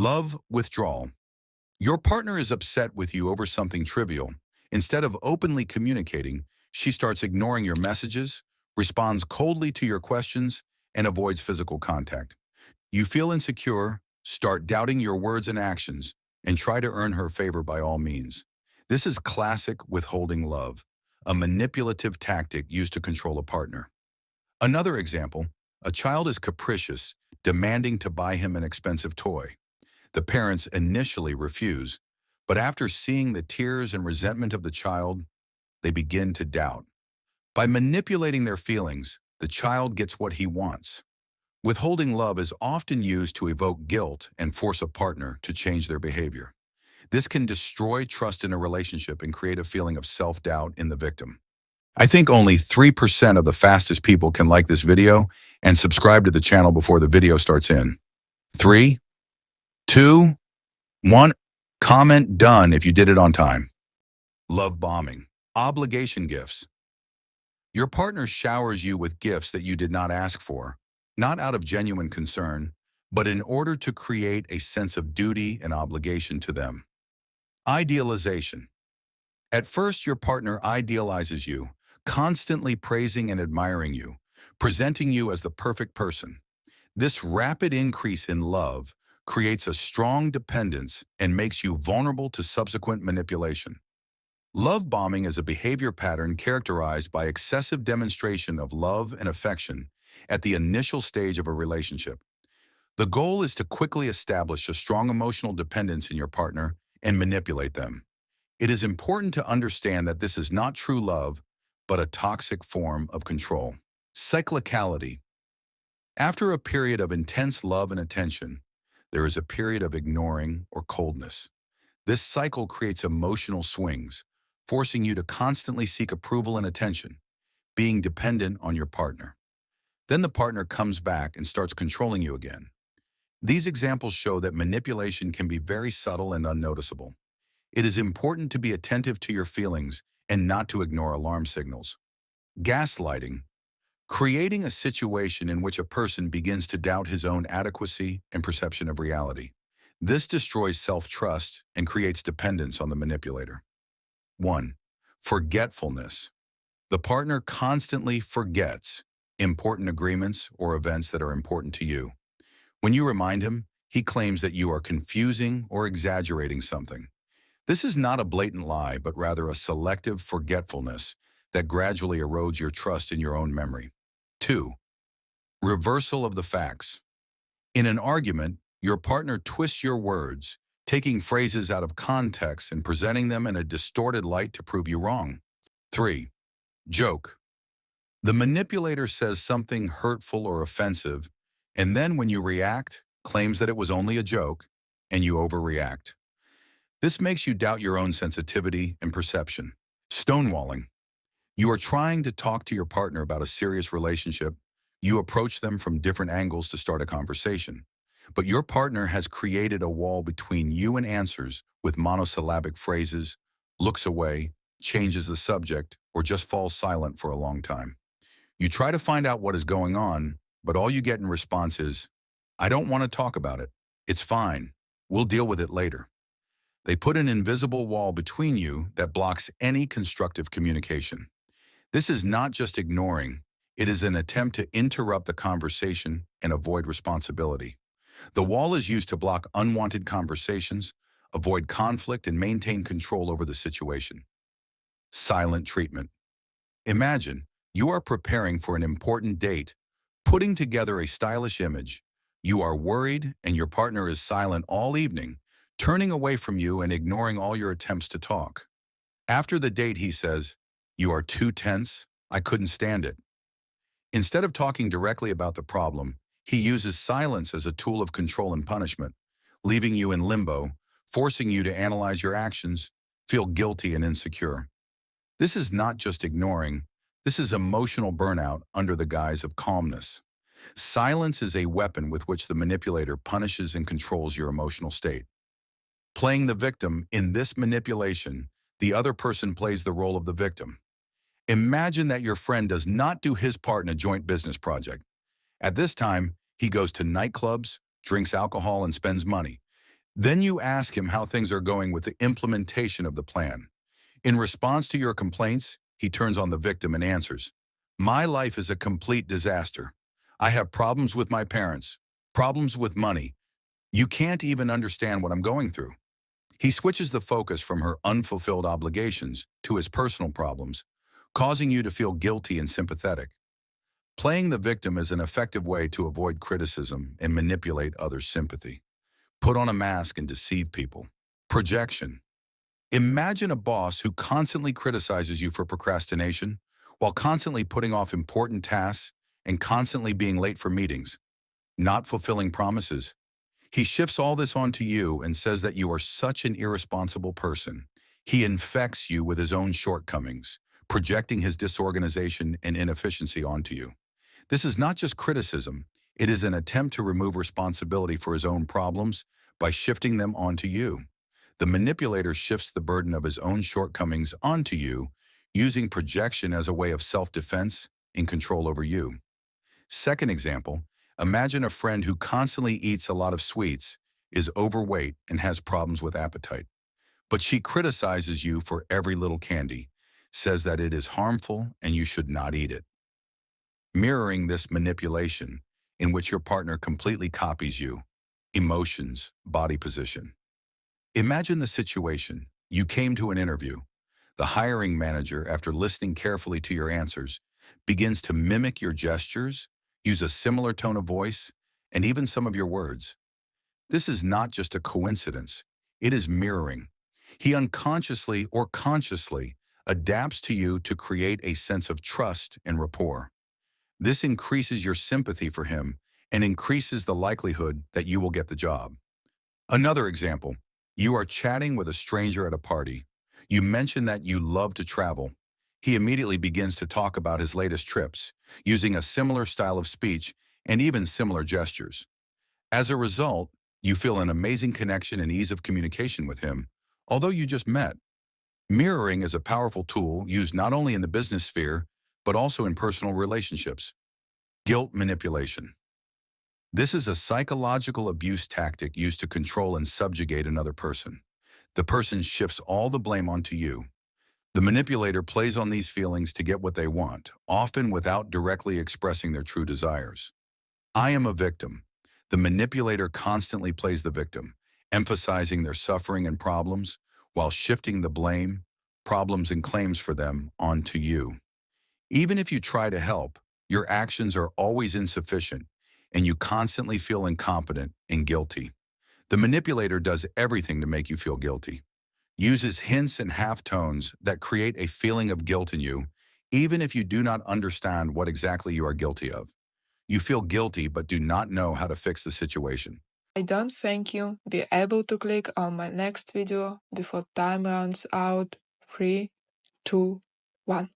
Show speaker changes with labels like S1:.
S1: Love withdrawal. Your partner is upset with you over something trivial. Instead of openly communicating, she starts ignoring your messages, responds coldly to your questions, and avoids physical contact. You feel insecure, start doubting your words and actions, and try to earn her favor by all means. This is classic withholding love, a manipulative tactic used to control a partner. Another example, a child is capricious, demanding to buy him an expensive toy. The parents initially refuse, but after seeing the tears and resentment of the child, they begin to doubt. By manipulating their feelings, the child gets what he wants. Withholding love is often used to evoke guilt and force a partner to change their behavior. This can destroy trust in a relationship and create a feeling of self-doubt in the victim. I think only 3% of the fastest people can like this video and subscribe to the channel before the video starts in. 3, 2, 1. Comment done if you did it on time. Love bombing. Obligation gifts. Your partner showers you with gifts that you did not ask for, not out of genuine concern, but in order to create a sense of duty and obligation to them. Idealization. At first, your partner idealizes you, constantly praising and admiring you, presenting you as the perfect person. This rapid increase in love creates a strong dependence and makes you vulnerable to subsequent manipulation. Love bombing is a behavior pattern characterized by excessive demonstration of love and affection at the initial stage of a relationship. The goal is to quickly establish a strong emotional dependence in your partner and manipulate them. It is important to understand that this is not true love, but a toxic form of control. Cyclicality. After a period of intense love and attention, there is a period of ignoring or coldness. This cycle creates emotional swings, forcing you to constantly seek approval and attention, being dependent on your partner. Then the partner comes back and starts controlling you again. These examples show that manipulation can be very subtle and unnoticeable. It is important to be attentive to your feelings and not to ignore alarm signals. Gaslighting. Creating a situation in which a person begins to doubt his own adequacy and perception of reality. This destroys self-trust and creates dependence on the manipulator. 1. Forgetfulness. The partner constantly forgets important agreements or events that are important to you. When you remind him, he claims that you are confusing or exaggerating something. This is not a blatant lie, but rather a selective forgetfulness that gradually erodes your trust in your own memory. 2. Reversal of the facts. In an argument, your partner twists your words, taking phrases out of context and presenting them in a distorted light to prove you wrong. 3. Joke. The manipulator says something hurtful or offensive, and then when you react, claims that it was only a joke, and you overreact. This makes you doubt your own sensitivity and perception. Stonewalling. You are trying to talk to your partner about a serious relationship. You approach them from different angles to start a conversation. But your partner has created a wall between you and answers with monosyllabic phrases, looks away, changes the subject, or just falls silent for a long time. You try to find out what is going on, but all you get in response is, "I don't want to talk about it. It's fine. We'll deal with it later." They put an invisible wall between you that blocks any constructive communication. This is not just ignoring, it is an attempt to interrupt the conversation and avoid responsibility. The wall is used to block unwanted conversations, avoid conflict, and maintain control over the situation. Silent treatment. Imagine you are preparing for an important date, putting together a stylish image. You are worried and your partner is silent all evening, turning away from you and ignoring all your attempts to talk. After the date, he says, "You are too tense. I couldn't stand it." Instead of talking directly about the problem, he uses silence as a tool of control and punishment, leaving you in limbo, forcing you to analyze your actions, feel guilty and insecure. This is not just ignoring, this is emotional burnout under the guise of calmness. Silence is a weapon with which the manipulator punishes and controls your emotional state. Playing the victim, in this manipulation, the other person plays the role of the victim. Imagine that your friend does not do his part in a joint business project. At this time, he goes to nightclubs, drinks alcohol, and spends money. Then you ask him how things are going with the implementation of the plan. In response to your complaints, he turns on the victim and answers, "My life is a complete disaster. I have problems with my parents, problems with money. You can't even understand what I'm going through." He switches the focus from her unfulfilled obligations to his personal problems, causing you to feel guilty and sympathetic. Playing the victim is an effective way to avoid criticism and manipulate others' sympathy. Put on a mask and deceive people. Projection. Imagine a boss who constantly criticizes you for procrastination, while constantly putting off important tasks and constantly being late for meetings, not fulfilling promises. He shifts all this onto you and says that you are such an irresponsible person. He infects you with his own shortcomings, projecting his disorganization and inefficiency onto you. This is not just criticism, it is an attempt to remove responsibility for his own problems by shifting them onto you. The manipulator shifts the burden of his own shortcomings onto you, using projection as a way of self-defense and control over you. Second example, imagine a friend who constantly eats a lot of sweets, is overweight, and has problems with appetite. But she criticizes you for every little candy, says that it is harmful and you should not eat it. Mirroring this manipulation, in which your partner completely copies you, emotions, body position. Imagine the situation. You came to an interview. The hiring manager, after listening carefully to your answers, begins to mimic your gestures, use a similar tone of voice, and even some of your words. This is not just a coincidence. It is mirroring. He unconsciously or consciously adapts to you to create a sense of trust and rapport. This increases your sympathy for him and increases the likelihood that you will get the job. Another example, you are chatting with a stranger at a party. You mention that you love to travel. He immediately begins to talk about his latest trips, using a similar style of speech and even similar gestures. As a result, you feel an amazing connection and ease of communication with him, although you just met. Mirroring is a powerful tool used not only in the business sphere, but also in personal relationships. Guilt manipulation. This is a psychological abuse tactic used to control and subjugate another person. The person shifts all the blame onto you. The manipulator plays on these feelings to get what they want, often without directly expressing their true desires. I am a victim. The manipulator constantly plays the victim, emphasizing their suffering and problems, while shifting the blame, problems and claims for them onto you. Even if you try to help, your actions are always insufficient, and you constantly feel incompetent and guilty. The manipulator does everything to make you feel guilty, uses hints and half-tones that create a feeling of guilt in you, even if you do not understand what exactly you are guilty of. You feel guilty but do not know how to fix the situation.
S2: I don't think you'll be able to click on my next video before time runs out. 3, 2, 1.